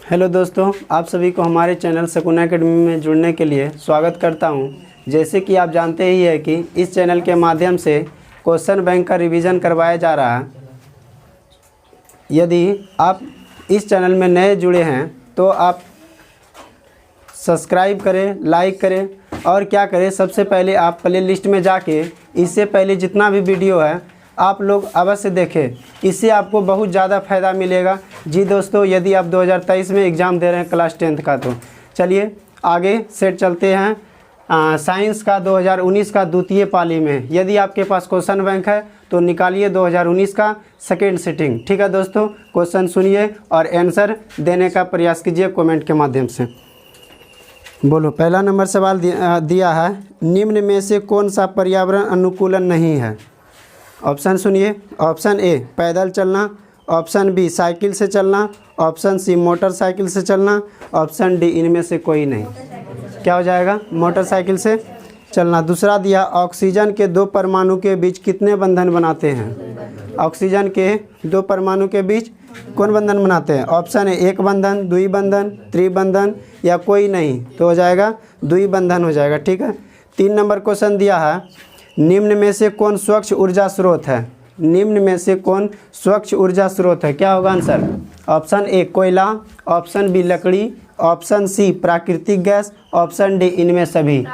Hello दोस्तों, आप सभी को हमारे चैनल शकुन एकेडमी में जुड़ने के लिए स्वागत करता हूं। जैसे कि आप जानते ही है कि इस चैनल के माध्यम से क्वेश्चन बैंक का रिवीजन करवाया जा रहा है। यदि आप इस चैनल में नए जुड़े हैं तो आप सब्सक्राइब करें, लाइक करें और क्या करें, सबसे पहले आप प्ले लिस्ट में जाके इससे पहले जितना भी वीडियो है आप लोग अवश्य देखें। इससे आपको बहुत ज़्यादा फ़ायदा मिलेगा। जी दोस्तों, यदि आप 2023 में एग्ज़ाम दे रहे हैं क्लास 10th का, तो चलिए आगे सेट चलते हैं। साइंस का 2019 का द्वितीय पाली में यदि आपके पास क्वेश्चन बैंक है तो निकालिए 2019 का सेकेंड सिटिंग। ठीक है दोस्तों, क्वेश्चन सुनिए और आंसर देने का प्रयास कीजिए कमेंट के माध्यम से। बोलो, पहला नंबर सवाल दिया है, निम्न में से कौन सा पर्यावरण अनुकूलन नहीं है? ऑप्शन सुनिए। ऑप्शन ए पैदल चलना, ऑप्शन बी साइकिल से चलना, ऑप्शन सी मोटरसाइकिल से चलना, ऑप्शन डी इनमें से कोई नहीं। क्या हो जाएगा? मोटरसाइकिल से चलना। दूसरा दिया, ऑक्सीजन के दो परमाणु के बीच कितने बंधन बनाते हैं? ऑक्सीजन के दो परमाणु के बीच कौन बंधन बनाते हैं? ऑप्शन ए एक बंधन, द्विबंधन, त्रिबंधन या कोई नहीं, तो हो जाएगा द्विबंधन हो जाएगा। ठीक है। 3 नंबर क्वेश्चन दिया है, निम्न में से कौन स्वच्छ ऊर्जा स्रोत है? निम्न में से कौन स्वच्छ ऊर्जा स्रोत है? क्या होगा आंसर? ऑप्शन ए कोयला, ऑप्शन बी लकड़ी, ऑप्शन सी प्राकृतिक गैस, ऑप्शन डी इनमें सभी।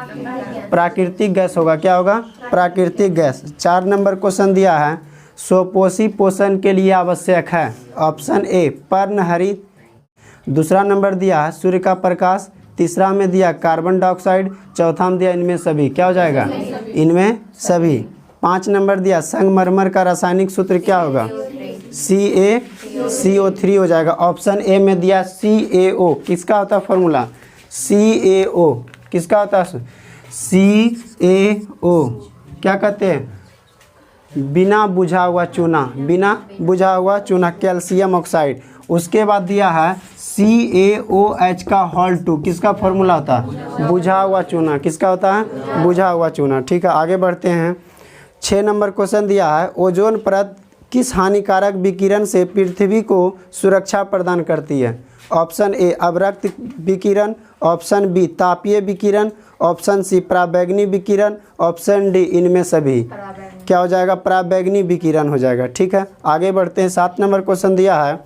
प्राकृतिक गैस होगा। क्या होगा? प्राकृतिक गैस। 4 नंबर क्वेश्चन दिया है, स्वपोषी पोषण के लिए आवश्यक है? ऑप्शन ए पर्णहरित। दूसरा नंबर दिया है सूर्य का प्रकाश, तीसरा में दिया कार्बन डाइऑक्साइड, चौथा में दिया इनमें सभी। क्या हो जाएगा? इनमें सभी। 5 नंबर दिया संगमरमर का रासायनिक सूत्र क्या होगा? CaCO3 हो जाएगा। ऑप्शन ए में दिया CaO, किसका होता है फॉर्मूला? CaO किसका होता है? CaO क्या कहते हैं? बिना बुझा हुआ चूना, बिना बुझा हुआ चूना, कैल्शियम ऑक्साइड। उसके बाद दिया है CaOH का होल 2, किसका फॉर्मूला होता है? बुझा हुआ चूना। किसका होता है? बुझा हुआ चूना। ठीक है, आगे बढ़ते हैं। 6 नंबर क्वेश्चन दिया है, ओजोन परत किस हानिकारक विकिरण से पृथ्वी को सुरक्षा प्रदान करती है? ऑप्शन ए अवरक्त विकिरण, ऑप्शन बी तापीय विकिरण, ऑप्शन सी पराबैंगनी विकिरण, ऑप्शन डी इनमें सभी। क्या हो जाएगा? पराबैंगनी विकिरण हो जाएगा। ठीक है, आगे बढ़ते हैं। 7 नंबर क्वेश्चन दिया है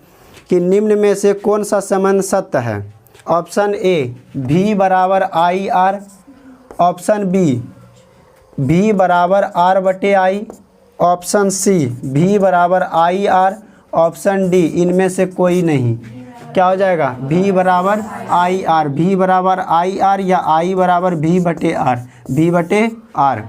कि निम्न में से कौन सा संबंध सत्य है? ऑप्शन ए V बराबर IR, ऑप्शन बी V बराबर R/I, ऑप्शन सी V बराबर IR, ऑप्शन डी इनमें से कोई नहीं। क्या हो जाएगा? V बराबर IR, V बराबर IR या I बराबर V/R, V/R।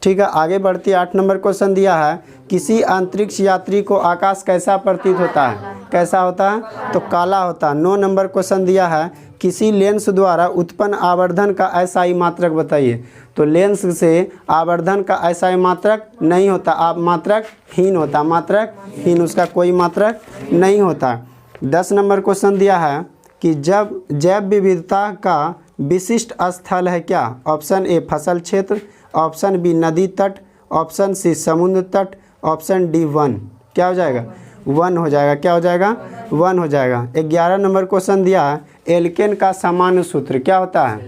ठीक है, आगे बढ़ती 8 नंबर क्वेश्चन दिया है, किसी अंतरिक्ष यात्री को आकाश कैसा प्रतीत होता है? कैसा होता है? तो काला होता है। 9 नंबर क्वेश्चन दिया है, किसी लेंस द्वारा उत्पन्न आवर्धन का SI मात्रक बताइए। तो लेंस से आवर्धन का SI मात्रक नहीं होता, आप मात्रक हीन होता, मात्रक हीन, उसका कोई मात्रक नहीं होता। 10 नंबर क्वेश्चन दिया है कि जब जैव विविधता का विशिष्ट स्थल है क्या? ऑप्शन ए फसल क्षेत्र, ऑप्शन बी नदी तट, ऑप्शन सी समुद्र तट, ऑप्शन डी वन। क्या हो जाएगा? 1 हो जाएगा। क्या हो जाएगा? 1 हो जाएगा। 11 नंबर क्वेश्चन दिया है, एल्केन का सामान्य सूत्र क्या होता है?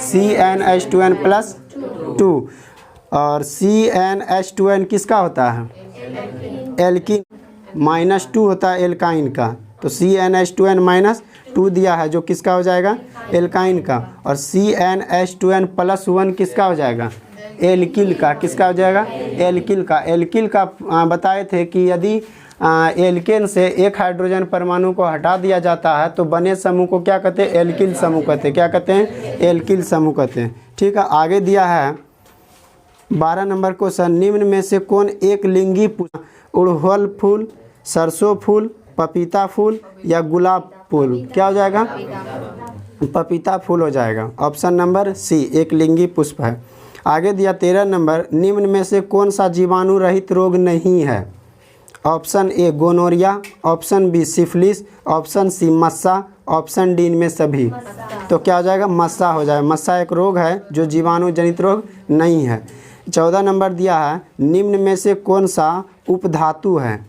CnH2n+2। और CnH2n किसका होता है? एल्किन। -2 होता है एल्काइन का, तो CnH2n-2 दिया है जो किसका हो जाएगा? एल्काइन का। और CnH2n+1 किसका हो जाएगा? एल्किल का। किसका हो जाएगा? एल्किल का। एल्किल का बताए थे कि यदि एल्केन से एक हाइड्रोजन परमाणु को हटा दिया जाता है तो बने समूह को क्या कहते हैं? एल्किल समूह कहते हैं। क्या कहते हैं? एल्किल समूह कहते हैं। ठीक है, आगे दिया है 12 नंबर क्वेश्चन, निम्न में से कौन एक लिंगी उड़हुल फूल, सरसों फूल, पपीता फूल या गुलाब फूल? क्या हो जाएगा? पपीता फूल हो जाएगा। ऑप्शन नंबर सी एक लिंगी पुष्प है। आगे दिया 13 नंबर, निम्न में से कौन सा जीवाणु रहित रोग नहीं है? Option A gonorrhoea, option B syphilis, option C मस्सा, ऑप्शन डी इनमें सभी। तो क्या हो जाएगा? मस्सा हो जाएगा। मस्सा एक रोग है जो जीवाणु जनित रोग नहीं है। 14 नंबर दिया है, निम्न में से कौन सा उपधातु है?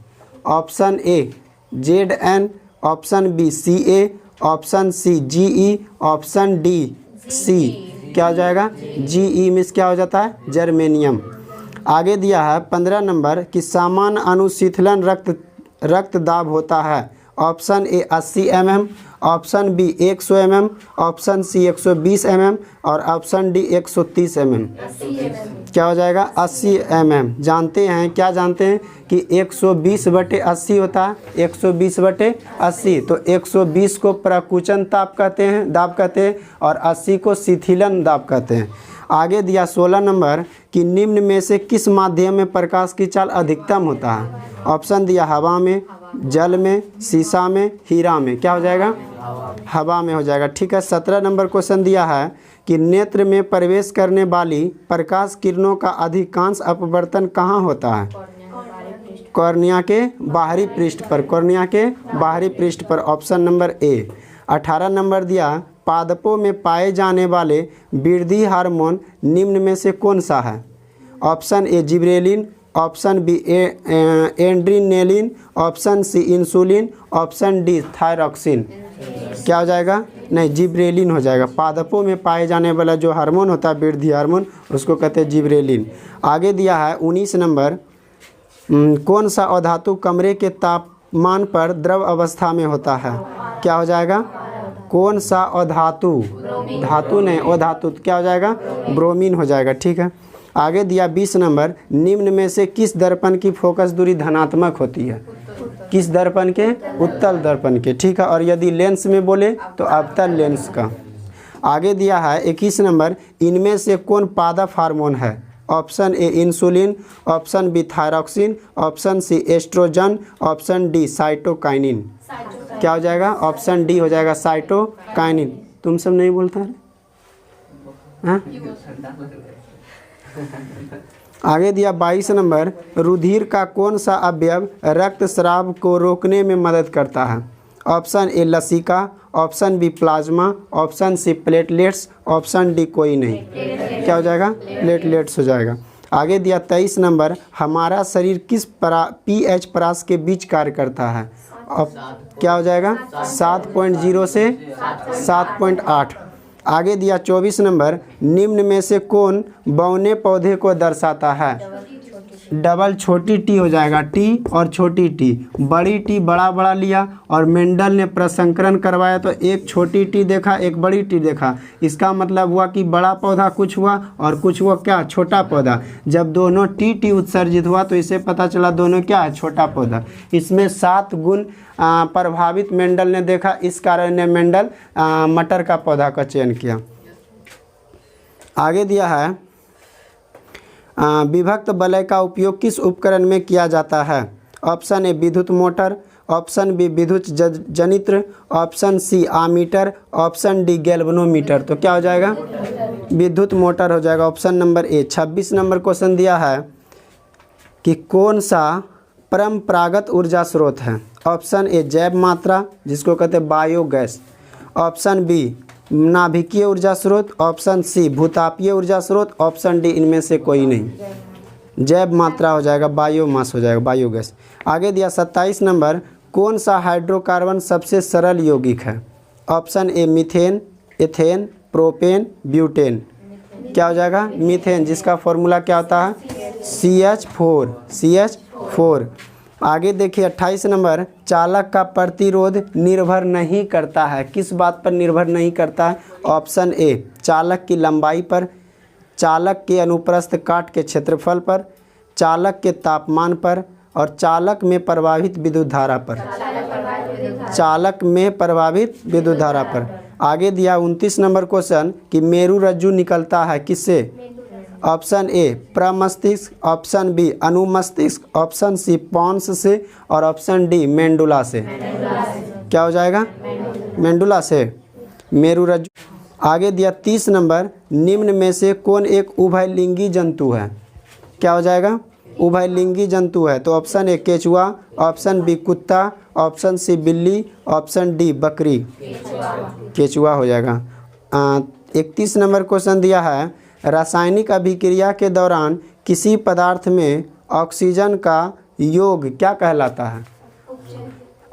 Option A Zn, option B Ca, option C G E, option D C. क्या हो जाएगा? जीई मीन्स क्या हो जाता है? जर्मेनियम। आगे दिया है 15 नंबर कि सामान्य अनुशीतलन रक्त दाब होता है। Option A 80 mm, option B 100 mm, option C 120 mm और ऑप्शन डी 130 mm। क्या हो जाएगा? 80 mm। जानते हैं, क्या जानते हैं कि 120/80 होता है, 120/80। तो 120 को प्रकुचन दाब कहते हैं और 80 को शिथिलन दाब कहते हैं। आगे दिया 16 नंबर कि निम्न में से किस माध्यम में प्रकाश की चाल अधिकतम होता है। ऑप्शन दिया हवा में, जल में, शीशा में, हीरा में। क्या हो जाएगा? हवा में हो जाएगा। ठीक है। 17 नंबर क्वेश्चन दिया है कि नेत्र में प्रवेश करने वाली प्रकाश किरणों का अधिकांश अपवर्तन कहाँ होता है? कॉर्निया के बाहरी पृष्ठ पर, कॉर्निया के बाहरी पृष्ठ पर। ऑप्शन नंबर ए। 18 नंबर दिया पादपों में पाए जाने वाले वृद्धि हार्मोन निम्न में से कौन सा है? Option A gibberellin, option B adrenaline, option C insulin, option D thyroxine. क्या हो जाएगा? नहीं, जिब्रेलिन हो जाएगा। पादपों में पाए जाने वाला जो हार्मोन होता है वृद्धि हार्मोन, उसको कहते हैं जिब्रेलिन। आगे दिया है 19 नंबर कौन सा अधातु कमरे के तापमान पर द्रव अवस्था में होता है? क्या हो जाएगा? कौन सा अधातु? धातु नहीं, अधातु। क्या हो जाएगा? ब्रोमीन हो जाएगा। ठीक है। आगे दिया 20 नंबर निम्न में से किस दर्पण की फोकस दूरी धनात्मक होती है? किस दर्पण के? उत्तल दर्पण के। ठीक है। और यदि लेंस में बोले तो अवतल लेंस का। आगे दिया है 21 नंबर इनमें से कौन पादप हार्मोन है? Option A insulin, option B thyroxine, option C oestrogen, option D cytokinin. क्या हो जाएगा? ऑप्शन डी हो जाएगा साइटोकाइनिन। तुम सब नहीं बोलता है? हाँ? आगे दिया 22 नंबर रुधिर का कौन सा अवयव रक्तस्राव को रोकने में मदद करता है? ऑप्शन ए लसिका, option B plasma, option C platelets, option D कोई नहीं। क्या हो जाएगा? प्लेटलेट्स हो जाएगा। आगे दिया 23 नंबर हमारा शरीर किस पीएच परास के बीच कार्य करता है? अब क्या हो जाएगा? 7.0 से 7.8। आगे दिया 24 नंबर निम्न में से कौन बौने पौधे को दर्शाता है? डबल छोटी टी हो जाएगा, टी और छोटी टी। बड़ी टी बड़ा लिया और मेंडल ने प्रसंकरण करवाया तो एक छोटी टी देखा, एक बड़ी टी देखा। इसका मतलब हुआ कि बड़ा पौधा कुछ हुआ और कुछ हुआ क्या? छोटा पौधा। जब दोनों टी उत्सर्जित हुआ तो इसे पता चला दोनों क्या है? छोटा पौधा। इसमें 7 गुण प्रभावित मेंडल ने देखा, इस कारण ने मेंडल मटर का पौधा का चयन किया। आगे दिया है विभक्त वलय का उपयोग किस उपकरण में किया जाता है? ऑप्शन ए विद्युत मोटर, ऑप्शन बी विद्युत जनित्र, option C ammeter, option D galvanometer. तो क्या हो जाएगा? विद्युत मोटर हो जाएगा। Option number A. 26 number question दिया है कि कौन सा परंपरागत ऊर्जा स्रोत है? ऑप्शन ए जैव मात्रा जिसको कहते हैं बायोगैस, ऑप्शन बी नाभिकीय ऊर्जा स्रोत, ऑप्शन सी भूतापीय ऊर्जा स्रोत, ऑप्शन डी इनमें से कोई नहीं। जैव मात्रा हो जाएगा, बायोमास हो जाएगा, बायोगैस। आगे दिया 27 नंबर कौन सा हाइड्रोकार्बन सबसे सरल यौगिक है? ऑप्शन ए मीथेन, एथेन, प्रोपेन, ब्यूटेन। क्या हो जाएगा? मीथेन, जिसका फॉर्मूला क्या होता है? CH4। आगे देखिए 28 नंबर चालक का प्रतिरोध निर्भर नहीं करता है। किस बात पर निर्भर नहीं करता है? ऑप्शन ए चालक की लंबाई पर, चालक के अनुप्रस्थ काट के क्षेत्रफल पर, चालक के तापमान पर और चालक में प्रवाहित विद्युत धारा पर। चालक में प्रवाहित विद्युत धारा पर। आगे दिया 29 नंबर क्वेश्चन कि मेरु रज्जु निकलता है किससे? ऑप्शन ए प्रमस्तिष्क, ऑप्शन बी अनुमस्तिष्क, ऑप्शन सी पॉन्स से और ऑप्शन डी मेंडुला से। क्या हो जाएगा? मेंडुला से मेरु रज्जु। आगे दिया 30 नंबर निम्न में से कौन एक उभयलिंगी जंतु है? क्या हो जाएगा? उभयलिंगी जंतु है। तो ऑप्शन ए केचुआ, ऑप्शन बी कुत्ता, ऑप्शन सी बिल्ली, ऑप्शन डी बकरी। केचुआ हो जाएगा। 31 नंबर क्वेश्चन दिया है रासायनिक अभिक्रिया के दौरान किसी पदार्थ में ऑक्सीजन का योग क्या कहलाता है?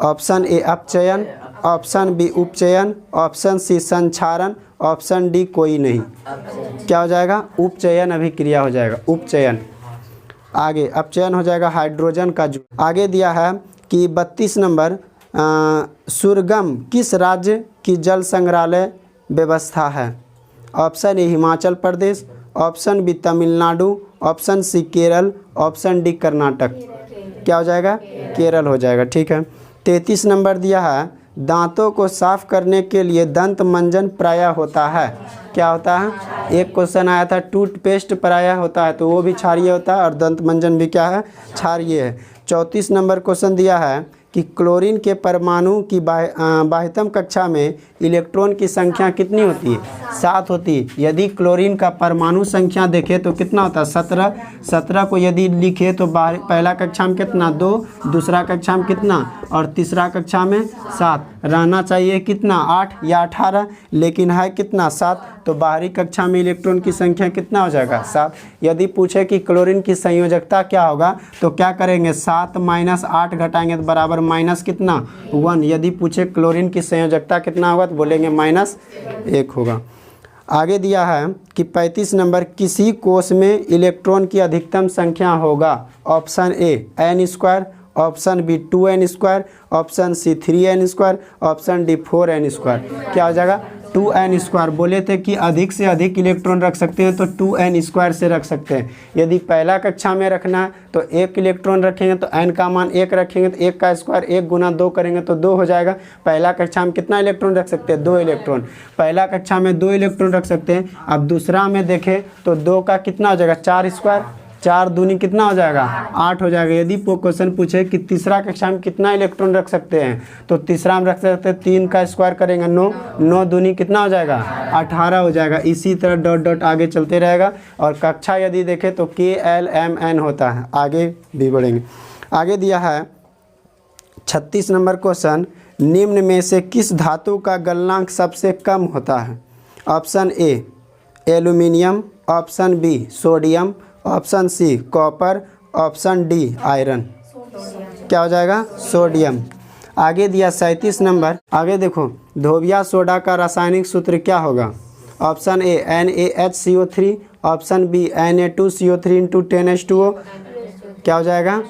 ऑप्शन ए अपचयन, ऑप्शन बी उपचयन, ऑप्शन सी संक्षारण, ऑप्शन डी कोई नहीं। क्या हो जाएगा? उपचयन अभिक्रिया हो जाएगा, उपचयन। आगे अपचयन हो जाएगा हाइड्रोजन का आगे दिया है कि 32 नंबर सुरगम किस राज्य की जल संग्रहालय व्यवस्था है? Option A Himachal Pradesh, option B Tamil Nadu, option C Kerala, option D Karnataka. क्या हो जाएगा? केरल हो जाएगा। ठीक है। 33 नंबर दिया है दांतों को साफ करने के लिए दंत मंजन प्रायः होता है। क्या होता है? एक क्वेश्चन आया था टूथपेस्ट प्रायः होता है, तो वो भी क्षारीय होता है और दंत मंजन भी क्या है? क्षारीय है। 34 नंबर क्वेश्चन दिया है कि क्लोरीन के परमाणु की बाह्यतम कक्षा में इलेक्ट्रॉन की संख्या कितनी होती है? 7 होती है। यदि क्लोरीन का परमाणु संख्या देखें तो कितना होता है? 17। 17 को यदि लिखे तो पहला कक्षा में कितना? 2, दूसरा कक्षा में कितना, और तीसरा कक्षा में 7। रहना चाहिए कितना? 8 या 18, लेकिन है कितना? 7। तो बाहरी कक्षा में इलेक्ट्रॉन की संख्या कितना हो जाएगा? 7। यदि पूछे कि क्लोरीन की संयोजकता क्या होगा तो क्या करेंगे? 7 - 8 घटाएंगे तो बराबर माइनस कितना? 1। यदि पूछे क्लोरीन की संयोजकता कितना होगा तो बोलेंगे -1 होगा। आगे दिया है कि 35 नंबर किसी कोष में इलेक्ट्रॉन की अधिकतम संख्या होगा? Option A n², option B 2n², option C 3n², option D 4n²। क्या हो जाएगा? 2n²। बोले थे कि अधिक से अधिक इलेक्ट्रॉन रख सकते हैं तो 2n² से रख सकते हैं। यदि पहला कक्षा में रखना है तो 1 इलेक्ट्रॉन रखेंगे तो n का मान 1 रखेंगे तो 1 का स्क्वायर 1 गुना 2 करेंगे तो 2 हो जाएगा। पहला कक्षा में कितना इलेक्ट्रॉन रख सकते हैं? 2 इलेक्ट्रॉन। पहला कक्षा में 2 इलेक्ट्रॉन रख सकते हैं। अब दूसरा में देखें तो 2 का कितना हो जाएगा? 4²। 4 दूनी कितना हो जाएगा? 8 हो जाएगा। यदि क्वेश्चन पूछे कि तीसरा कक्षा में कितना इलेक्ट्रॉन रख सकते हैं तो तीसरा में रख सकते हैं 3 का स्क्वायर करेंगे 9। 9 दूनी कितना हो जाएगा? 18 हो जाएगा। इसी तरह डॉट डॉट आगे चलते रहेगा। और कक्षा यदि देखें तो KLMN होता है। आगे भी बढ़ेंगे। आगे दिया है 36 नंबर क्वेश्चन निम्न में से किस धातु का गलनांक सबसे कम होता है? Option A aluminium, option B sodium, option C copper, option D iron. क्या हो जाएगा? सोडियम। आगे दिया 37 नंबर। आगे देखो धोबिया सोडा का रासायनिक सूत्र क्या होगा? Option A NaHCO3, option B Na2CO3 × 10H2O। क्या हो जाएगा?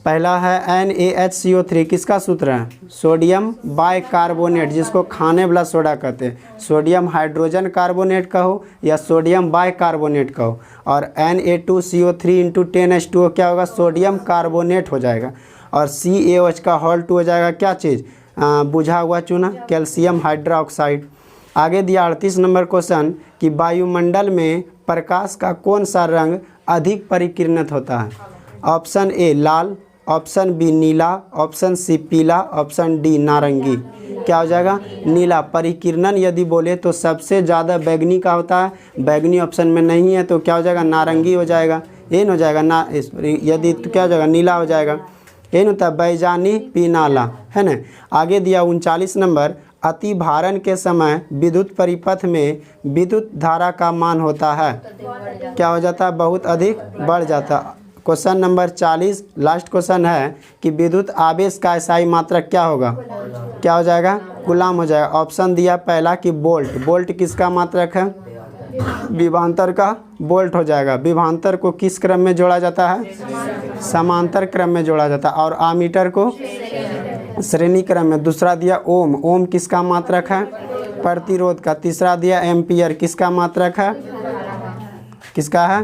पहला है NaHCO3 किसका सूत्र है? सोडियम बाइकार्बोनेट, जिसको खाने वाला सोडा कहते हैं। सोडियम हाइड्रोजन कार्बोनेट कहो या सोडियम बाइकार्बोनेट कहो। और Na2CO3 × 10H2O क्या होगा? सोडियम कार्बोनेट हो जाएगा। और CaOH का हॉल 2 हो जाएगा क्या चीज़? बुझा हुआ चूना, कैल्शियम हाइड्रोक्साइड। आगे दिया 38 नंबर क्वेश्चन कि वायुमंडल में प्रकाश का कौन सा रंग अधिक परिकीर्णित होता है? ऑप्शन ए लाल, ऑप्शन बी नीला, ऑप्शन सी पीला, ऑप्शन डी नारंगी। क्या हो जाएगा? नीला। परिकीर्णन यदि बोले तो सबसे ज़्यादा बैगनी का होता है। बैगनी ऑप्शन में नहीं है तो क्या हो जाएगा? नारंगी हो जाएगा। एन हो जाएगा ना। यदि तो क्या हो जाएगा? नीला हो जाएगा। एन होता है बैजानी पीनाला, है ना। आगे दिया 39 नंबर अति भारण के समय विद्युत परिपथ में विद्युत धारा का मान होता है? क्या हो जाता है? बहुत अधिक बढ़ जाता है। क्वेश्चन नंबर 40 लास्ट क्वेश्चन है कि विद्युत आवेश का SI मात्रक क्या होगा? क्या हो जाएगा? कूलाम हो जाएगा। ऑप्शन दिया पहला कि वोल्ट। वोल्ट किसका मात्रक है? विभवांतर का वोल्ट हो जाएगा। विभवांतर को किस क्रम में जोड़ा जाता है? समांतर क्रम में जोड़ा जाता है। और आमीटर को श्रेणी क्रम में। दूसरा दिया ओम। ओम किसका मात्रक है? प्रतिरोध का। तीसरा दिया एम्पियर किसका मात्रक है? किसका है?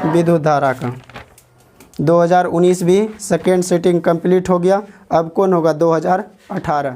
विद्युत धारा का। 2019 भी सेकेंड सिटिंग कंप्लीट हो गया। अब कौन होगा? 2018।